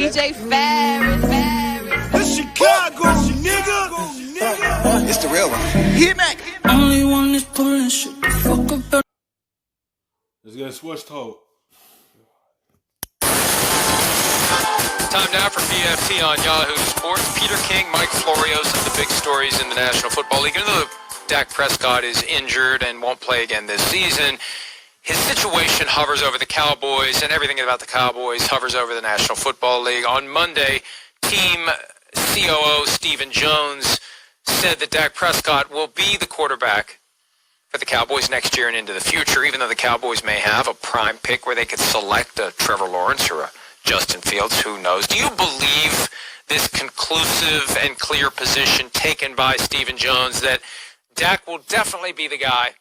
DJ Ferris. The Chicago, nigga. It's the real one. Hit me. Only one is pulling shit the fuck up. Let's get a sports talk. Time now for PFT on Yahoo Sports. Peter King, Mike Florios, and the big stories in the National Football League. Even though Dak Prescott is injured and won't play again this season, his situation hovers over the Cowboys, and everything about the Cowboys hovers over the National Football League. On Monday, team COO Stephen Jones said that Dak Prescott will be the quarterback for the Cowboys next year and into the future, even though the Cowboys may have a prime pick where they could select a Trevor Lawrence or a Justin Fields, who knows. Do you believe this conclusive and clear position taken by Stephen Jones that Dak will definitely be the guy,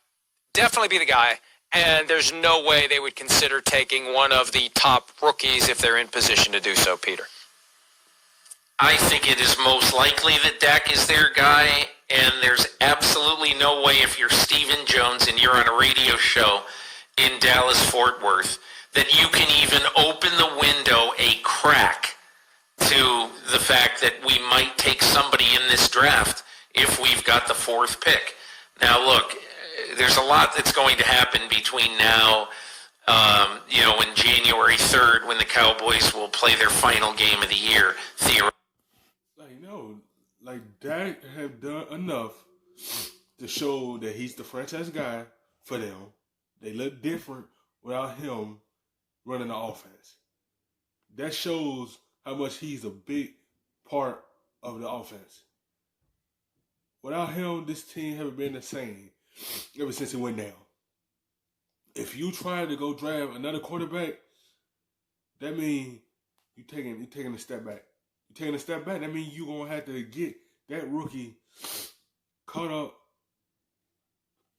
and there's no way they would consider taking one of the top rookies if they're in position to do so, Peter? I think it is most likely that Dak is their guy, and there's absolutely no way if you're Stephen Jones and you're on a radio show in Dallas-Fort Worth that you can even open the window a crack to the fact that we might take somebody in this draft if we've got the fourth pick. Now, look, there's a lot that's going to happen between now, and January 3rd when the Cowboys will play their final game of the year, theoretically. Dak have done enough to show that he's the franchise guy for them. They look different without him running the offense. That shows how much he's a big part of the offense. Without him, this team haven't been the same ever since it went down. If you try to go draft another quarterback, that means you're taking a step back. You're taking a step back, that means you're going to have to get that rookie caught up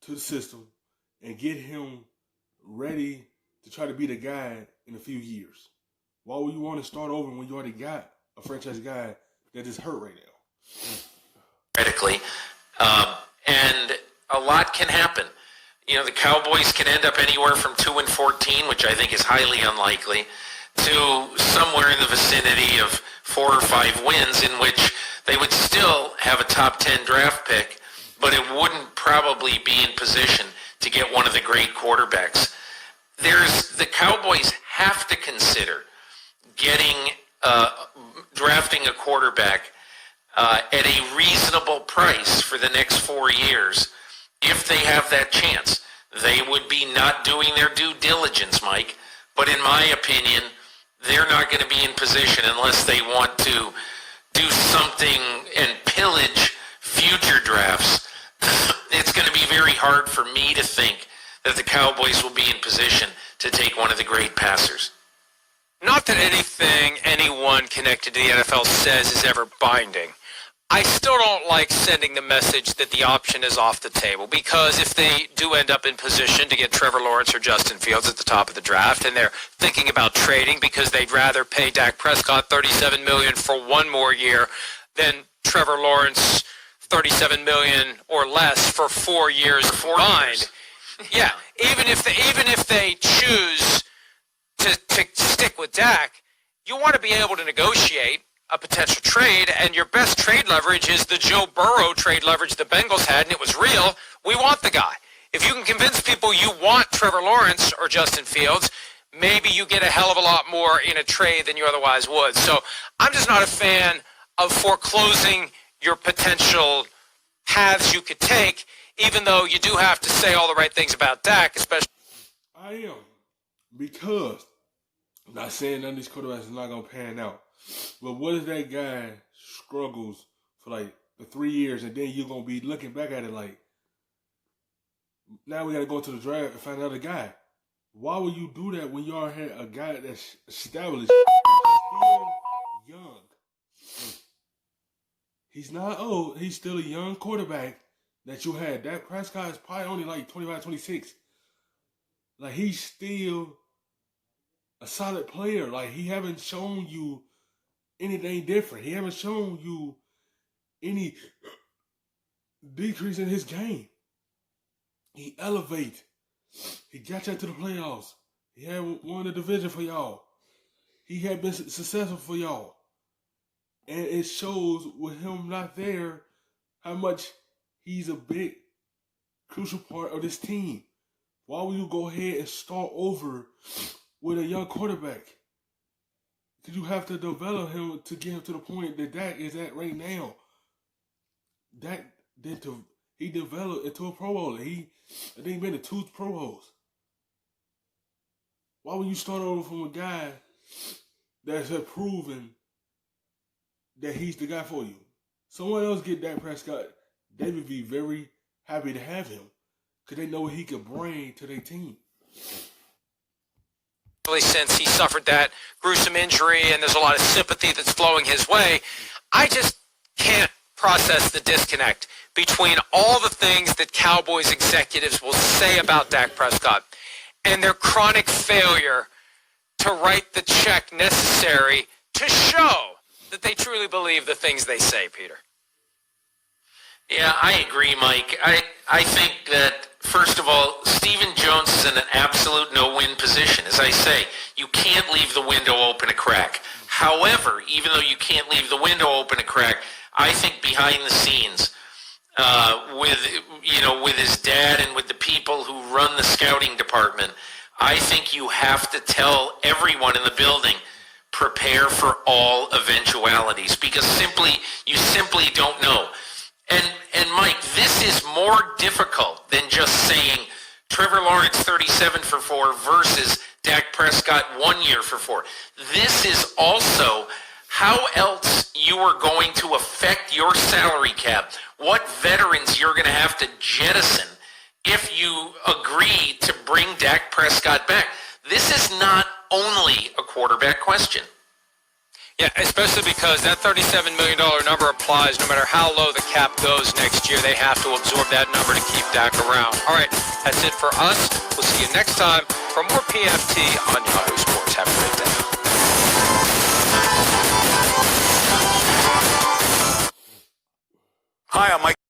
to the system and get him ready to try to be the guy in a few years. Why would you want to start over when you already got a franchise guy that is hurt right now? Theoretically, and a lot can happen. The Cowboys can end up anywhere from 2-14, which I think is highly unlikely, to somewhere in the vicinity of 4 or 5 wins, in which they would still have a top 10 draft pick, but it wouldn't probably be in position to get one of the great quarterbacks. The Cowboys have to consider drafting a quarterback at a reasonable price for the next 4 years. If they have that chance, they would be not doing their due diligence, Mike. But in my opinion, they're not going to be in position unless they want to do something and pillage future drafts. It's going to be very hard for me to think that the Cowboys will be in position to take one of the great passers. Not that anything anyone connected to the NFL says is ever binding. I still don't like sending the message that the option is off the table, because if they do end up in position to get Trevor Lawrence or Justin Fields at the top of the draft, and they're thinking about trading because they'd rather pay Dak Prescott $37 million for 1 more year than Trevor Lawrence $37 million or less for 4 years combined. Yeah, even if they choose to stick with Dak, you want to be able to negotiate a potential trade, and your best trade leverage is the Joe Burrow trade leverage the Bengals had, and it was real. We want the guy. If you can convince people you want Trevor Lawrence or Justin Fields, maybe you get a hell of a lot more in a trade than you otherwise would. So I'm just not a fan of foreclosing your potential paths you could take, even though you do have to say all the right things about Dak, especially. I am. Because I'm not saying none of these quarterbacks is not going to pan out. But what if that guy struggles for the 3 years, and then you're going to be looking back at it like, now we got to go to the draft and find another guy. Why would you do that when you already had a guy that's established, still young? He's not old. He's still a young quarterback that you had. Dak Prescott is probably only 25, 26. He's still a solid player. He haven't shown you anything different. He haven't shown you any decrease in his game. He elevates. He got you to the playoffs. He had won the division for y'all. he had been successful for y'all. And it shows with him not there how much he's a big, crucial part of this team. Why would you go ahead and start over with a young quarterback? Because you have to develop him to get him to the point that Dak is at right now. Dak he developed into a Pro Bowler. I think he made 2 Pro Bowls. Why would you start over from a guy that's proven that he's the guy for you? Someone else get Dak Prescott, they would be very happy to have him because they know what he could bring to their team. Since he suffered that gruesome injury and there's a lot of sympathy that's flowing his way, I just can't process the disconnect between all the things that Cowboys executives will say about Dak Prescott and their chronic failure to write the check necessary to show that they truly believe the things they say, Peter. Yeah, I agree, Mike. I think that, first of all, Stephen Jones is in an absolute no-win position. As I say, you can't leave the window open a crack. However, even though you can't leave the window open a crack, I think behind the scenes, with his dad and with the people who run the scouting department, I think you have to tell everyone in the building, prepare for all eventualities, because you simply don't know. And Mike, this is more difficult than just saying Trevor Lawrence 37 for 4 versus Dak Prescott 1 year for 4. This is also how else you are going to affect your salary cap, what veterans you're going to have to jettison if you agree to bring Dak Prescott back. This is not only a quarterback question. Yeah, especially because that $37 million number applies no matter how low the cap goes next year. They have to absorb that number to keep Dak around. All right, that's it for us. We'll see you next time for more PFT on Yahoo Sports. Have a great day.